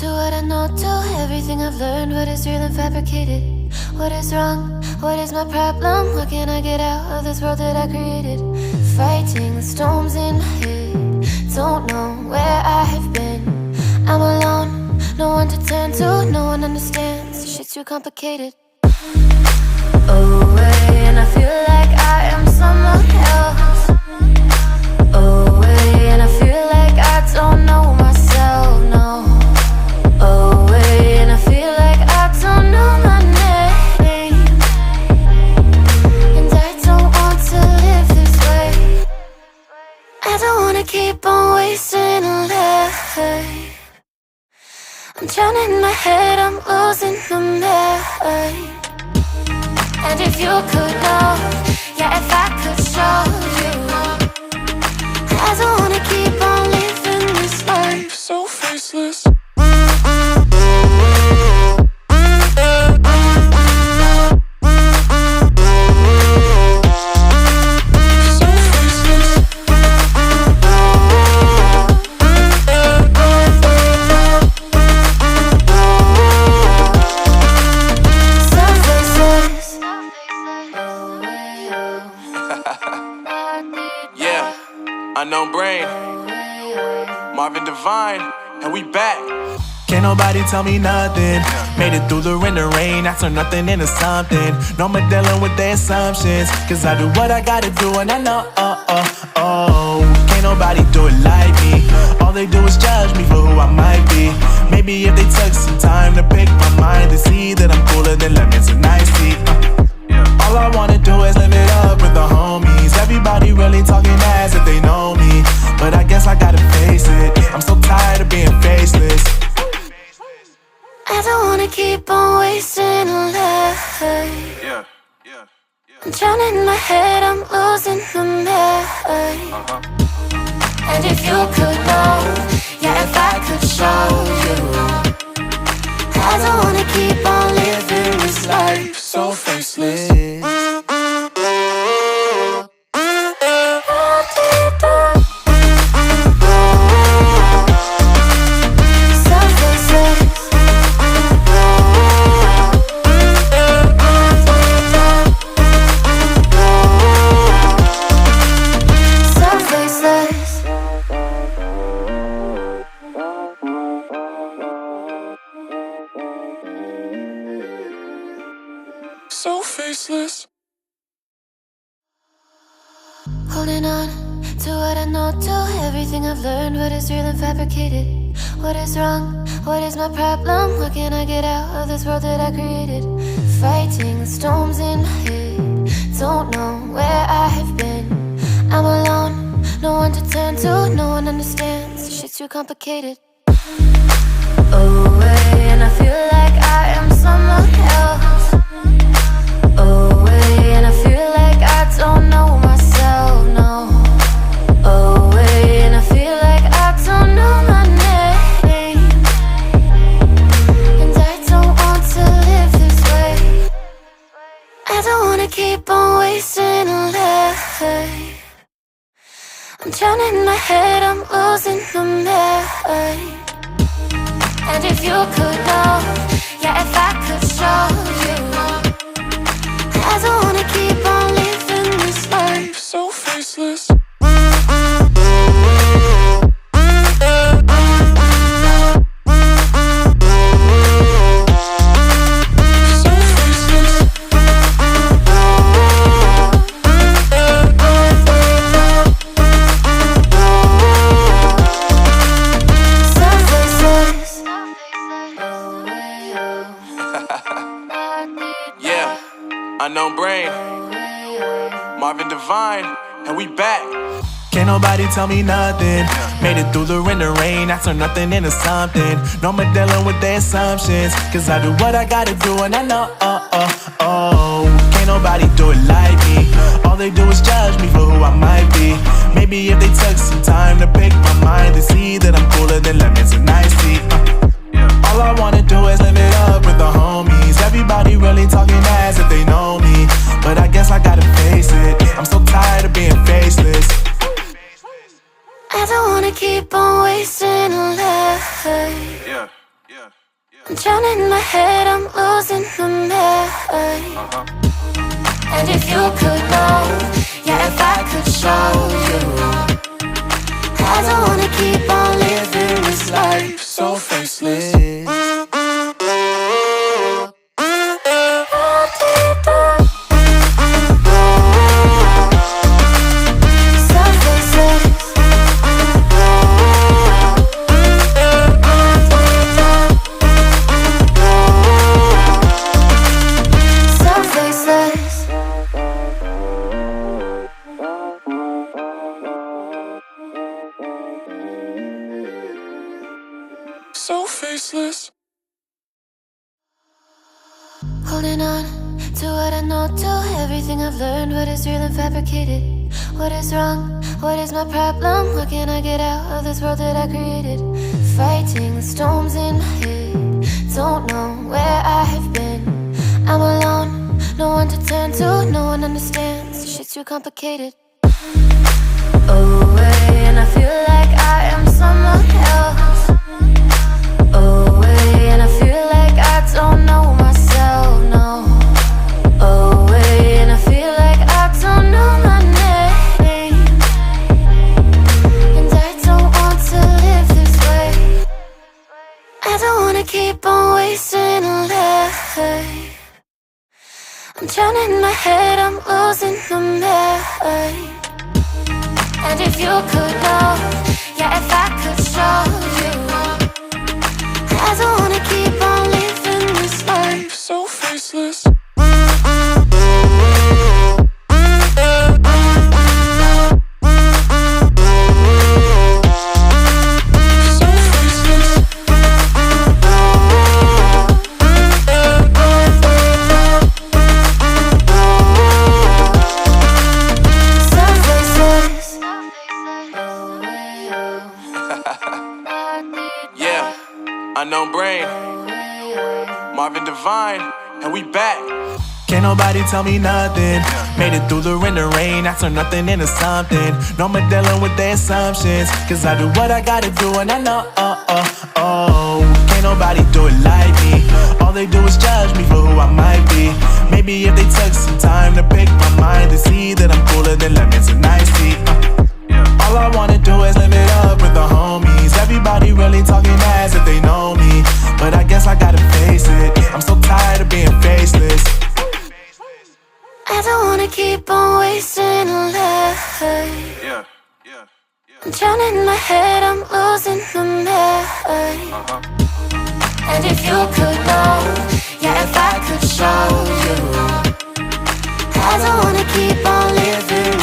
to what I know, to everything I've learned. What is real and fabricated? What is wrong? What is my problem? How can I get out of this world that I created? Fighting the storms in my head. Don't know where I have been. I'm alone, no one to turn to. No one understands, this shit's too complicated. Away, and I feel like I am someone else. Away, and I feel like I don't know myself, no. Away, and I feel like I don't know my name. And I don't want to live this way. I don't wanna keep on wasting a life. I'm drowning in my head, I'm losing my mind. And if you could know, yeah, if I could show you, I don't wanna keep on living this life so faceless. Unknown Brain, Marvin Divine, and we back. Can't nobody tell me nothing. Made it through the rain and rain, I turn nothing into something. No more dealing with their assumptions, cause I do what I gotta do and I know, can't nobody do it like me. All they do is judge me for who I might be. Maybe if they took some time to pick my mind, they see that I'm cooler than lemons and iced tea. All I wanna do is live it up with the homies. Everybody really talking as if they know me, but I guess I gotta face it. I'm so tired of being faceless. I don't wanna keep on wasting a life. I'm drowning in my head, I'm losing my mind. And if you could know, yeah, if I could show you, I don't wanna keep on living this life so faceless. So faceless. Holding on to what I know, to everything I've learned. What is real and fabricated? What is wrong? What is my problem? How can I get out of this world that I created? Fighting the storms in my head. Don't know where I have been. I'm alone, no one to turn to. No one understands, this shit's too complicated. Away, and I feel like I am someone else. Away, and I feel like I don't know myself, no. Away, and I feel like I don't know my name. And I don't want to live this way. I don't wanna keep on wasting a life. I'm drowning in my head, I'm losing my mind. And if you could know, yeah, if I could show you, I don't wanna keep on living this life so faceless. Unknown Brain, Marvin Divine, and we back. Can't nobody tell me nothing. Made it through the rain and rain, I turn nothing into something. No more dealing with their assumptions, cause I do what I gotta do and I know, can't nobody do it like me. All they do is judge me for who I might be. Maybe if they took some time to pick my mind, they see that I'm cooler than lemons and iced tea. All I wanna do is live it up with the homies. Everybody really talking as if they know me, but I guess I gotta face it. I'm so tired of being faceless. I don't wanna keep on wasting a life. I'm drowning in my head, I'm losing my mind. And if you could know, yeah, if I could show you, I don't wanna keep on living this life so faceless. So faceless. Holding on to what I know, to everything I've learned. What is real and fabricated? What is wrong? What is my problem? How can I get out of this world that I created? Fighting the storms in my head. Don't know where I have been. I'm alone, no one to turn to. No one understands, this shit's too complicated. Away, and I feel like I am someone else. Away, and I feel like I don't know myself, no. Away, and I feel like I don't know my name. And I don't want to live this way. I don't wanna keep on wasting a life. I'm drowning in my head, I'm losing my mind. And if you could know, yeah, if I could show you, I don't wanna keep on living this life so faceless. Unknown Brain, Marvin Divine, and we back. Can't nobody tell me nothing. Made it through the rain and rain, I turn nothing into something. No more dealing with their assumptions, cause I do what I gotta do and I know, can't nobody do it like me. All they do is judge me for who I might be. Maybe if they took some time to pick my mind, they see that I'm cooler than lemons and iced tea. All I wanna do is live it up with the homies. Everybody really talking as if they know me, but I guess I gotta face it. I'm so tired of being faceless. I don't wanna keep on wasting a life. I'm drowning in my head, I'm losing my mind. And if you could know, yeah, if I could show you, I don't wanna keep on living